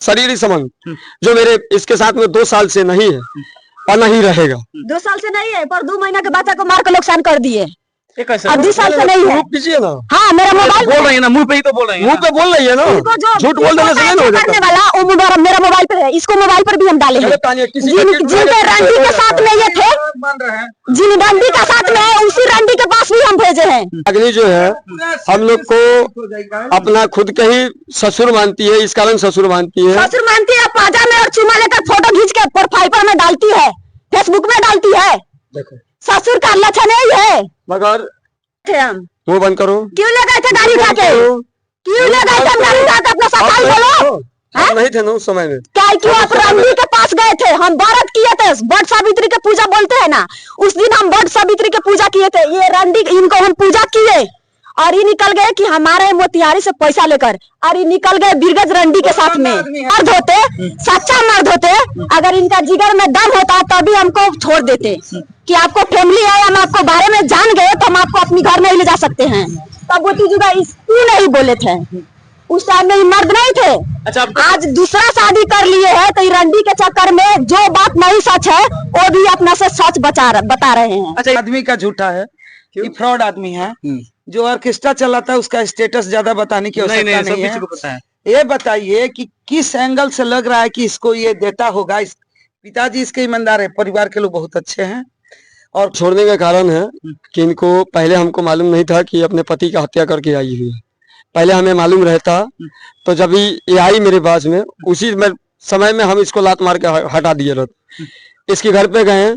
शारीरिक संबंध जो मेरे इसके साथ में 2 साल से नहीं है और नहीं रहेगा। 2 साल से नहीं है, पर 2 महीना के बच्चा को मार कर नुकसान कर दिए। अब 2 साल से नहीं है। कीजिए ना। हाँ, मेरा मोबाइल बोल रही है ना, मुंह पे ही तो बोल रही है, मुंह पे बोल रही है ना, झूठ बोल देने से नहीं हो करने वाला वो मेरा मोबाइल पे है, इसको मोबाइल पर भी हम डाले हैं। जिनके रंडी के साथ में ये थे, जिन रंडी के साथ में है, उसी रंडी के पास भी हम भेजे हैं। अग्नि जो है हम लोग को अपना खुद के ही ससुर मानती है, इस कारण ससुर मानती है। ससुर मानती है, पाजा में और चुमा लेकर फोटो खींच के प्रोफाइल पर में डालती है, फेसबुक में डालती है। देखो ससुर का लक्षण यही है। मगर थे हम वो बंद करो। क्यों ले गए थे गाड़ी उठा के? क्यों ले गए थे गाड़ी उठा के? अपना सफाई बोलो। हम नहीं थे ना उस समय में। क्या क्यों आप रंडी के पास गए थे? हम व्रत किए थे, वट सावित्री के पूजा बोलते हैं ना, उस दिन हम वट सावित्री के पूजा किए थे। ये रंडी इनको हम पूजा किए और ये निकल गए कि हमारे मोतिहारी से पैसा लेकर, और ये निकल गए बिरगज रंडी के साथ में। मर्द होते, सच्चा मर्द होते, अगर इनका जिगर में दम होता तभी हमको छोड़ देते कि आपको फैमिली है, हम आपको बारे में जान गए तो हम आपको अपनी घर में ही ले जा सकते हैं। तब वो तीजुगा क्यों नहीं बोले थे? उस टाइम में मर्द नहीं थे। अच्छा, आज दूसरा शादी कर लिए है तो रंडी के चक्कर में जो बात नहीं सच है वो भी अपना से सच बता रहे हैं। अच्छा, आदमी का झूठा है, ये फ्रॉड आदमी है। जो ऑर्केस्ट्रा चलाता है उसका स्टेटस ज्यादा बताने की आवश्यकता नहीं है। ये बताइए कि किस एंगल से लग रहा है कि इसको ये देता होगा। पिताजी इसके ईमानदार है, परिवार के लोग बहुत अच्छे हैं। और छोड़ने का कारण है कि इनको पहले हमको मालूम नहीं था कि अपने पति का हत्या करके आई हुई है। पहले हमें मालूम रहता तो जब ये आई मेरे पास में, उसी में समय में हम इसको लात मार के हटा दिए रहते। इसके घर पे गए,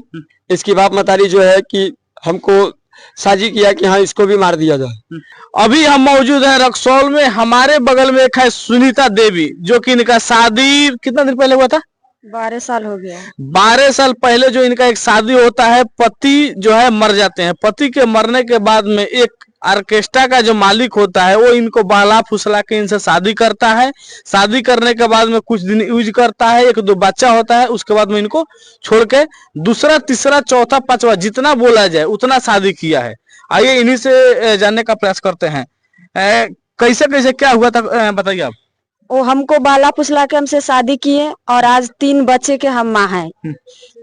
इसकी बाप मतारी जो है कि हमको साजी किया कि हाँ इसको भी मार दिया जाए। अभी हम मौजूद हैं रक्सौल में। हमारे बगल में एक है सुनीता देवी, जो कि इनका शादी कितना दिन पहले हुआ था? 12 साल हो गया। 12 साल पहले जो इनका एक शादी होता है, पति जो है मर जाते हैं। पति के मरने के बाद में एक ऑर्केस्ट्रा का जो मालिक होता है वो इनको बहला फुसला के इनसे शादी करता है। शादी करने के बाद में कुछ दिन यूज करता है, 1-2 बच्चा होता है, उसके बाद में इनको छोड़ के दूसरा, तीसरा, चौथा, पांचवा जितना बोला जाए उतना शादी किया है। आइए इन्हीं से जानने का प्रयास करते हैं। कैसे कैसे क्या हुआ था बताइए आप। वो हमको बाला फुसला के हमसे शादी किए और आज 3 बच्चे के हम माँ हैं।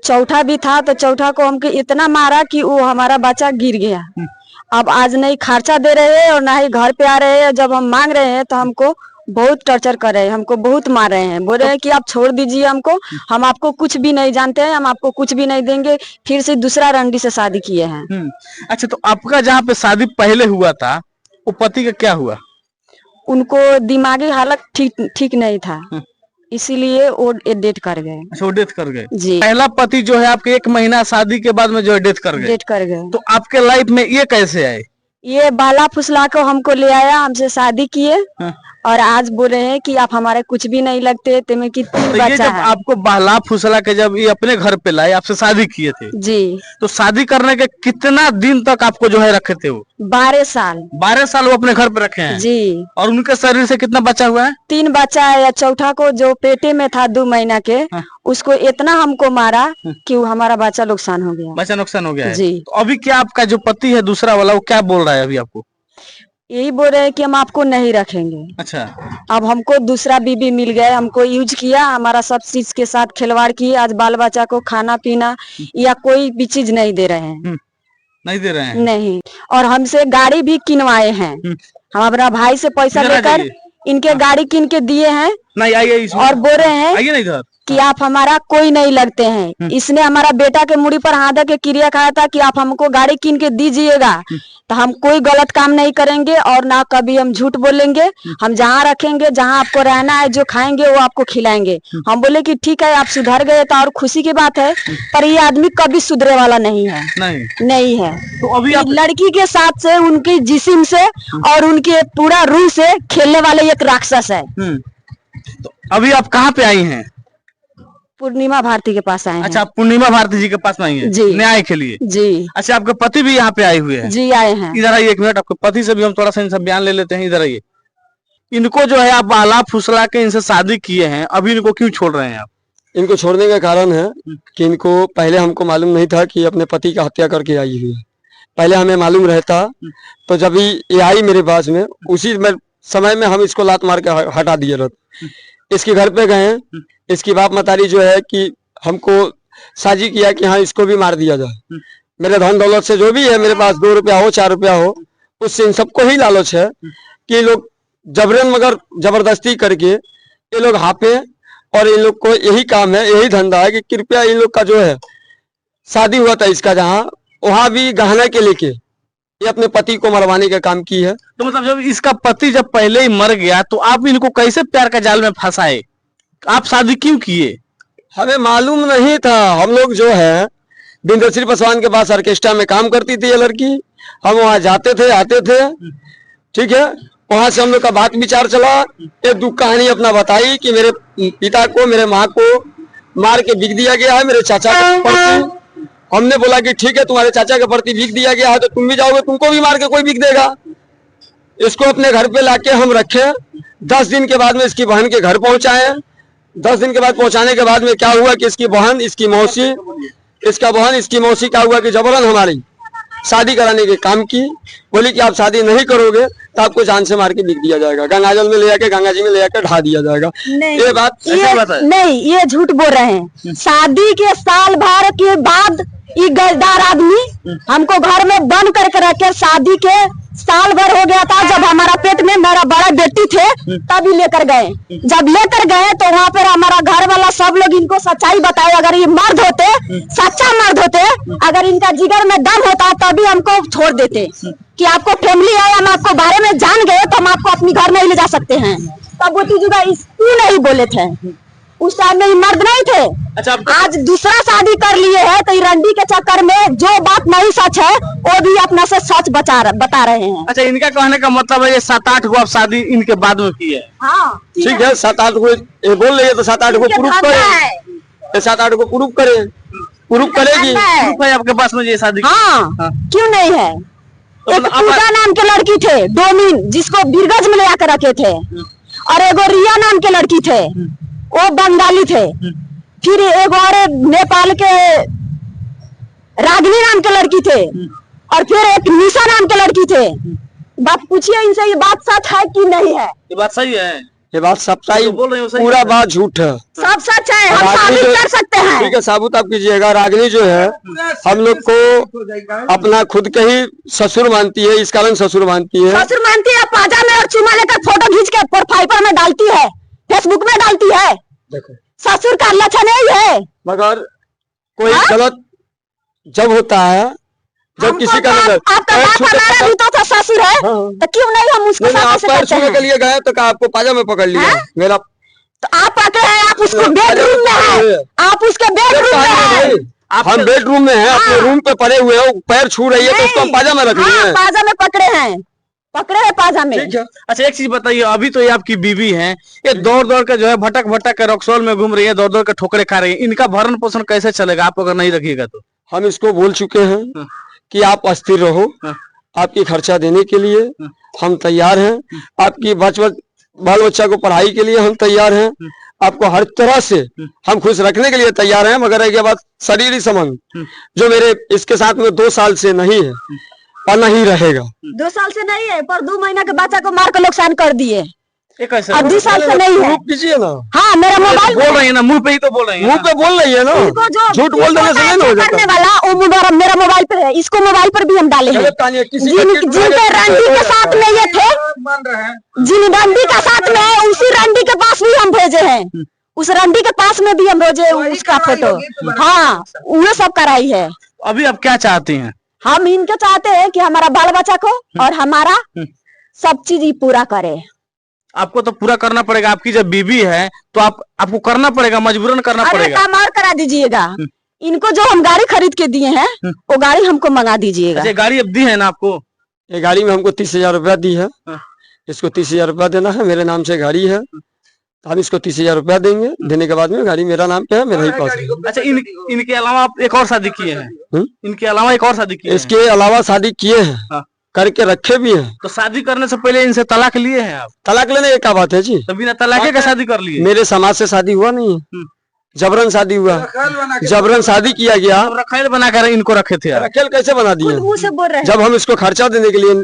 चौथा भी था तो चौथा को हमको इतना मारा कि वो हमारा बच्चा गिर गया। अब आज नहीं खर्चा दे रहे हैं और ना ही घर पे आ रहे हैं। जब हम मांग रहे हैं तो हमको बहुत टॉर्चर कर रहे हैं, हमको बहुत मार रहे हैं। बोल रहे हैं कि आप छोड़ दीजिए हमको, हम आपको कुछ भी नहीं जानते हैं, हम आपको कुछ भी नहीं देंगे। फिर से दूसरा रंडी से शादी किए हैं। अच्छा, तो आपका जहाँ पे शादी पहले हुआ था वो पति का क्या हुआ? उनको दिमागी हालत ठीक नहीं था, इसीलिए वो डेथ कर गए। अच्छा, वो डेथ कर गए। जी। पहला पति जो है आपके 1 महीना शादी के बाद में जो है डेथ कर गए। तो आपके लाइफ में ये कैसे आए? ये बाला फुसला को हमको ले आया, हमसे शादी किए और आज बोल रहे हैं कि आप हमारे कुछ भी नहीं लगते, तुम्हें कि 3 तो ये बच्चा जब है। आपको बहला फुसला के जब ये अपने घर पे लाए, आपसे शादी किए थे जी। तो शादी करने के कितना दिन तक आपको जो है रखे थे वो? 12 साल। 12 साल वो अपने घर पे रखे हैं जी। और उनके शरीर से कितना बचा हुआ है? 3 बच्चा है। या चौथा को जो पेटे में था 2 महीना के, उसको इतना हमको मारा कि वो हमारा बच्चा नुकसान हो गया। बच्चा नुकसान हो गया है। जी। तो अभी क्या आपका जो पति है दूसरा वाला वो क्या बोल रहा है अभी आपको? यही बोल रहे हैं कि हम आपको नहीं रखेंगे। अच्छा। अब हमको दूसरा बीबी मिल गया, हमको यूज किया, हमारा सब चीज के साथ खिलवाड़ किए। आज बाल बच्चा को खाना पीना या कोई भी चीज नहीं दे रहे हैं। नहीं दे रहे हैं? नहीं। और हमसे गाड़ी भी किनवाए हैं। हम अपना भाई से पैसा लेकर इनके गाड़ी किन के दिए हैं। नहीं, आइए और बोल रहे हैं आइए नहीं इधर कि आप हमारा कोई नहीं लगते हैं। इसने हमारा बेटा के मुड़ी पर हाथ के क्रिया खाया था कि आप हमको गाड़ी किन के दीजिएगा, तो हम कोई गलत काम नहीं करेंगे और ना कभी हम झूठ बोलेंगे। हम जहाँ रखेंगे, जहाँ आपको रहना है, जो खाएंगे वो आपको खिलाएंगे। हम बोले कि ठीक है, आप सुधर गए तो और खुशी की बात है, पर ये आदमी कभी सुधरे वाला नहीं है। नहीं है। तो अभी आप लड़की के साथ से, उनकी जिस्म से और उनके पूरा रूह से खेलने वाले एक राक्षस है। तो अभी आप कहाँ पे आई हैं? पूर्णिमा भारती के पास आए हैं। अच्छा, पूर्णिमा भारती जी के पास आई है जी। न्याय के लिए? जी। अच्छा, आपके पति भी यहाँ पे आए हुए हैं? जी, आए हैं। इधर आइए 1 मिनट, आपके पति से भी हम थोड़ा सा इनसे बयान ले लेते हैं। इधर आइए। इनको जो है आप बहला फुसला के इनसे शादी किए हैं, अभी इनको क्यों छोड़ रहे हैं आप? इनको छोड़ने का कारण है कि इनको पहले हमको मालूम नहीं था कि अपने पति का हत्या करके आई हुई है। पहले हमें मालूम रहता तो जब ये आई मेरे पास में, उसी में समय में हम इसको लात मार के हटा दिए रहते। इसके घर पे गए, इसकी बाप मतारी जो है कि हमको साजी किया कि हाँ इसको भी मार दिया जाए। मेरे धन दौलत से जो भी है मेरे पास 2 रुपया हो 4 रुपया हो, उससे इन सबको ही लालच है कि ये लोग जबरन मगर जबरदस्ती करके ये लोग हापे, और इन लोग को यही काम है, यही धंधा है कि कृपया इन लोग का जो है शादी हुआ था इसका जहाँ, वहां भी गहना के लेके ये अपने पति को मरवाने का काम की है। तो मतलब जब इसका पति जब पहले ही मर गया तो आप इनको कैसे प्यार का जाल में फंसाए? आप शादी क्यों किए? हमें मालूम नहीं था। हम लोग जो है बिंदश्री पासवान के पास ऑर्केस्ट्रा में काम करती थी ये लड़की, हम वहाँ जाते थे आते थे, ठीक है। वहां से हम लोग का बात विचार चला, एक दुख कहानी अपना बताई कि मेरे पिता को, मेरे माँ को मार के बिक दिया गया है, मेरे चाचा के प्रति। हमने बोला कि ठीक है तुम्हारे चाचा के प्रति बिक दिया गया है तो तुम भी जाओगे, तुमको भी मार के कोई बिक देगा। इसको अपने घर पे लाके हम रखे। 10 दिन के बाद में इसकी बहन के घर पहुंचाए। 10 दिन के बाद पहुंचाने के बाद में क्या हुआ कि इसकी बहन, इसकी मौसी, इसकी मौसी क्या हुआ कि जबरन हमारी शादी कराने के काम की। बोली कि आप शादी नहीं करोगे तो आपको जान से मार के बिक दिया जाएगा, गंगाजल में ले आके, गंगा जी में ले आके ढा दिया जाएगा। ये बात ऐसी बात है? नहीं, ये झूठ बोल रहे हैं। शादी के साल भर के बाद ये गजदार आदमी हमको घर में बंद करके रखे। शादी के साल भर हो गया था, जब हमारा पेट में मेरा बड़ा बेटी थे तभी लेकर गए। जब लेकर गए तो वहाँ पर हमारा घर वाला सब लोग इनको सच्चाई बताए। अगर ये मर्द होते, सच्चा मर्द होते, अगर इनका जिगर में दम होता तभी हमको छोड़ देते कि आपको फैमिली है, हम आपको बारे में जान गए तो हम आपको अपनी घर में ही ले जा सकते हैं। तब वो तीजुगा क्यों नहीं बोले थे? उस टाइम में मर्द नहीं थे। अच्छा, आज दूसरा शादी कर लिए है तो रंडी के चक्कर में जो बात नहीं सच है वो भी अपना से सच बता रहे हैं। अच्छा, इनका कहने का मतलब है ये 7-8 गो आप शादी इनके बाद में की है? हाँ, ठीक है। 7-8 को ये बोल रही है तो 7-8 को प्रूफ करे, 7-8 को प्रूफ करे, प्रूफ करेगी। प्रूफ है आपके पास में ये शादी? हाँ, क्यों नहीं है? एक पूजा नाम के लड़की थे, डोमिन, जिसको बिरगज में ले आकर रखे थे, और एगो रिया नाम के लड़की थे, वो बंगाली थे। फिर एक और नेपाल के रागिनी नाम के लड़की थे, और फिर एक निशा नाम के लड़की थे। बात पूछिए इनसे, ये बात सच है कि नहीं है? ये बात सही है? ये बात सच्चाई तो बोल रहे हो, सही पूरा है। बात झूठ है, सब सच है, हम रागिनी साबित जो- कर सकते हैं। ठीक है, साबुत आप कीजिएगा। रागिनी जो है हम लोग को अपना खुद के ही ससुर मानती है, इस कारण ससुर मानती है। ससुर मानती है, पाजा में और चुमा लेकर फोटो खींच के प्रोफाइल पर में डालती है, फेसबुक में डालती है। देखो, ससुर का लक्षण यही है। मगर कोई हाँ? गलत जब होता है, जब हमको किसी का बाप- नजर आपका पैर बाप छूने हमारा का- भी तो ससुर है, हाँ। तो क्यों नहीं हम उसको नहीं, साथ आप से पैर करते छूने हैं? के लिए गए तो क्या आपको पाजा में पकड़ लिया? हाँ? मेरा तो आप पकड़े हैं, आप उसको बेडरूम में है, आप उसके बेडरूम में है। हम बेडरूम में हैं, अपने हाँ। रूम पे पड़े हुए हैं, पैर छू रही है तो उसको हम पाजा में रख लिए हाँ, हैं। पाजा में पकड़े हैं, पकड़े हैं पाजा में। ठीक है। अच्छा, एक चीज बताइए, अभी तो ये आपकी बीवी है, ये दौड़ दौड़ के जो है भटक भटक के रक्सौल में घूम रही है, दौड़ दौड़ के ठोकरे खा रही है, इनका भरण पोषण कैसे चलेगा आप अगर नहीं रखिएगा तो? हम इसको बोल चुके हैं हाँ। कि आप अस्थिर रहो, हाँ। आपकी खर्चा देने के लिए हम तैयार हैं, आपकी बाल बच्चा को पढ़ाई के लिए हम तैयार हैं, आपको हर तरह से हम खुश रखने के लिए तैयार हैं। मगर एक बात, शारीरिक संबंध जो मेरे इसके साथ में 2 साल से नहीं है और नहीं रहेगा। 2 साल से नहीं है, पर 2 महीना के बच्चा को मार कर नुकसान कर दिए। ये कैसे? अब 2 साल से नहीं है। प्रूफ कीजिए ना। हाँ, मेरा मोबाइल बोल रही है ना, मुंह पे ही तो बोल रही है मुंह ना। पे बोल रही है ना, इनको जो झूठ बोल देने से नहीं ना हो करने जाता। वाला वो मेरा मोबाइल पर है, इसको मोबाइल पर भी हम डाले हैं। गलत कहानी है, किसी का किसी जिनके का- रंडी के साथ में ये थे, जिन रंडी का साथ में है, उसी रंडी के पास भी हम भेजे हैं। उस रंडी के पास में भी हम रोजे उसका फोटो, हाँ, वो सब कराई है। अभी आप क्या चाहती हैं? हम इनके चाहते हैं कि हमारा बाल बच्चा को और हमारा सब चीज ही पूरा करे। आपको तो पूरा करना पड़ेगा, आपकी जब बीवी है तो आपको करना पड़ेगा, मजबूरन करना अरे पड़ेगा। काम और करा दीजिएगा। इनको जो हम गाड़ी खरीद के दिए हैं वो गाड़ी हमको मंगा दीजिएगा। अच्छा, गाड़ी अब दी है ना आपको? ये गाड़ी में हमको 30,000 रुपया दी है, हाँ। इसको 30,000 रुपया देना है। मेरे नाम से गाड़ी है, हम इसको 30,000 रुपया देंगे। देने के बाद में गाड़ी मेरा नाम पे है, मेरा ही पास है। अच्छा, इनके अलावा आप एक और शादी किए हैं? हम्म? इनके अलावा एक और शादी किए हैं? इसके अलावा शादी किए हैं, हाँ। करके रखे भी हैं। तो शादी करने से पहले इनसे तलाक लिए हैं आप? तलाक लेने की क्या बात है जी? तो बिना तलाके का शादी कर लिए? मेरे समाज से शादी हुआ नहीं है, जबरन शादी हुआ, जबरन शादी किया गया। अब रखेल बनाकर इनको रखे थे आप? रखेल कैसे बना दिए? खुद मुंह से बोल रहे हैं। जब हम इसको खर्चा देने के लिए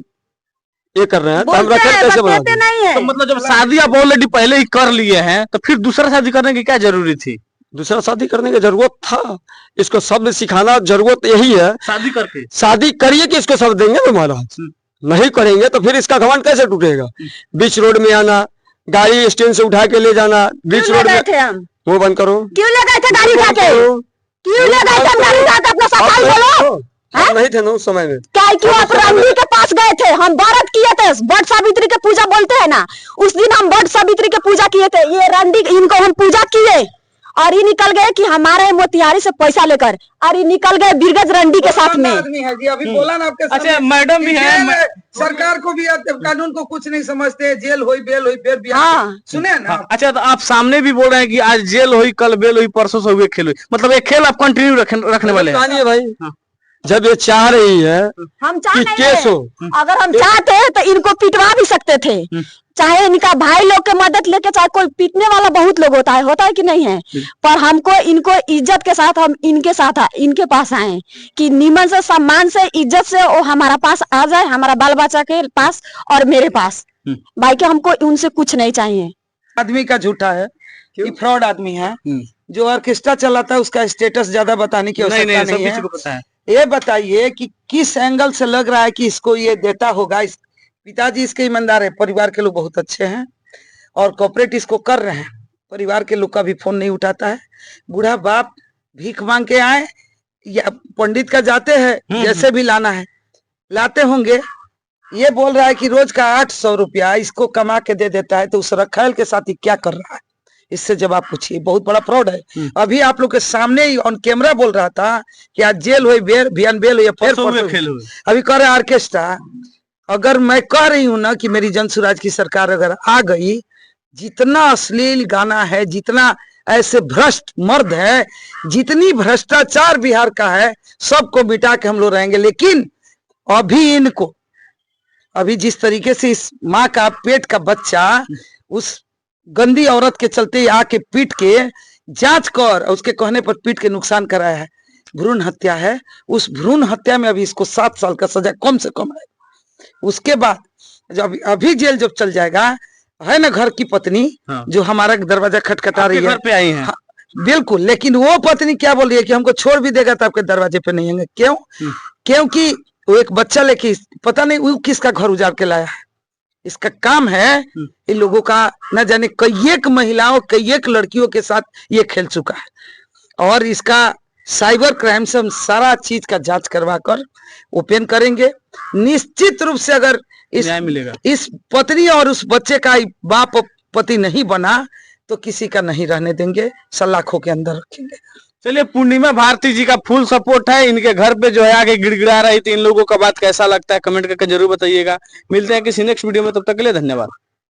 ये कर रहे हैं, तो हम बोलते रखें हैं, कैसे बस बना देते दें? नहीं है। तो मतलब जब शादी आप ऑलरेडी पहले ही कर लिए हैं तो फिर दूसरा शादी करने की क्या जरूरी थी? दूसरा शादी करने की जरूरत था, इसको शब्द सिखाना जरूरत यही है। शादी करके शादी करिए कि इसको शब्द देंगे तो महाराज, नहीं करेंगे तो फिर इसका घमंड कैसे टूटेगा? बीच रोड में आना, गाड़ी स्टैंड से उठा के ले जाना, बीच क्यों रोड ले में। गए थे हम? वो बंद करो। क्यों ले गए थे गाड़ी उठा के? क्यों ले गए थे हम गाड़ी उठा के? अपना सफाई बोलो। आप नहीं थे ना उस समय में। क्या क्यों आप रंडी के पास गए थे? हम व्रत किए थे, वट सावित्री के पूजा बोलते हैं ना, उस दिन हम वट सावित्री के पूजा किए थे। ये रंडी इनको हम पूजा किए और ये निकल गए कि हमारे मोतिहारी से पैसा लेकर, और ये निकल गए बिरगज रंडी के साथ में। आदमी है जी, अभी बोला ना आपके अच्छा, सामने मैडम भी कि है। जेल है, सरकार को भी कानून को कुछ नहीं समझते, जेल हुई बेल हुई फिर भी हाँ। सुने ना। अच्छा, तो आप सामने भी बोल रहे हैं कि आज जेल हुई, कल बेल हुई, परसों से हुए खेल हुई, मतलब एक खेल आप कंटिन्यू रखने वाले हैं? कहानी है भाई, हाँ। जब ये चाह रही है हम चाह कि नहीं केस रहे। हो, अगर हम चाहते तो इनको पिटवा भी सकते थे, चाहे इनका भाई लोग के मदद लेके, चाहे कोई पीटने वाला बहुत लोग होता है कि नहीं है, पर हमको इनको इज्जत के साथ हम इनके साथ इनके पास आए कि निमन से, सम्मान से, इज्जत से वो हमारा पास आ जाए, हमारा बाल बच्चा के पास और मेरे पास। भाई के हमको उनसे कुछ नहीं चाहिए। आदमी का झूठा है, ये फ्रॉड आदमी है। जो ऑर्केस्ट्रा चलाता है उसका स्टेटस ज्यादा बताने की आवश्यकता नहीं है। पता है। ये बताइए कि किस एंगल से लग रहा है कि इसको ये देता होगा। इस पिताजी इसके ईमानदार है, परिवार के लोग बहुत अच्छे हैं और कॉपरेट इसको कर रहे हैं। परिवार के लोग का भी फोन नहीं उठाता है। बूढ़ा बाप भीख मांग के आए या पंडित का जाते हैं, जैसे भी लाना है लाते होंगे। ये बोल रहा है कि रोज का 800 रुपया इसको कमा के दे देता है, तो उस रखैल के साथ ही क्या कर रहा है? इससे जवाब पूछिए। बहुत बड़ा फ्रॉड है। अभी आप लोग के सामने ही ऑन कैमरा बोल रहा था कि आज जेल हुई, बेल हुई, फिर खेल हुए। अभी कह रहे ऑर्केस्ट्रा। अगर मैं कह रही हूं ना कि मेरी जनसुराज की सरकार अगर आ गई, जितना अश्लील गाना है, जितना ऐसे भ्रष्ट मर्द है, जितनी भ्रष्टाचार बिहार का है, सबको मिटा के हम लोग रहेंगे। लेकिन अभी इनको, अभी जिस तरीके से इस माँ का पेट का बच्चा उस गंदी औरत के चलते आके पीट के, जांच कर, उसके कहने पर पीट के नुकसान कराया है, भ्रूण हत्या है। उस भ्रूण हत्या में अभी इसको 7 साल का सजा कम से कम है। उसके बाद जब अभी जेल जब चल जाएगा, है ना घर की पत्नी, हाँ। जो हमारा दरवाजा खटखटा रही है, घर पे आई है। हाँ, बिल्कुल। लेकिन वो पत्नी क्या बोल रही है कि हमको छोड़ भी देगा तो आपके दरवाजे पे नहीं आएंगे। क्यों? क्योंकि वो एक बच्चा लेके, पता नहीं वो किसका घर उजाड़ के लाया है। इसका काम है इन लोगों का, न जाने कई एक महिलाओं, कई एक लड़कियों के साथ ये खेल चुका है। और इसका साइबर क्राइम से हम सारा चीज का जांच करवा कर ओपन करेंगे। निश्चित रूप से अगर इस पत्नी और उस बच्चे का बाप पति नहीं बना तो किसी का नहीं रहने देंगे, सलाखों के अंदर रखेंगे। चलिए, पूर्णिमा भारती जी का फुल सपोर्ट है। इनके घर पे जो है आगे गिड़गिड़ा रही थी, इन लोगों का बात कैसा लगता है कमेंट करके जरूर बताइएगा। मिलते हैं किसी नेक्स्ट वीडियो में, तब तक के लिए धन्यवाद।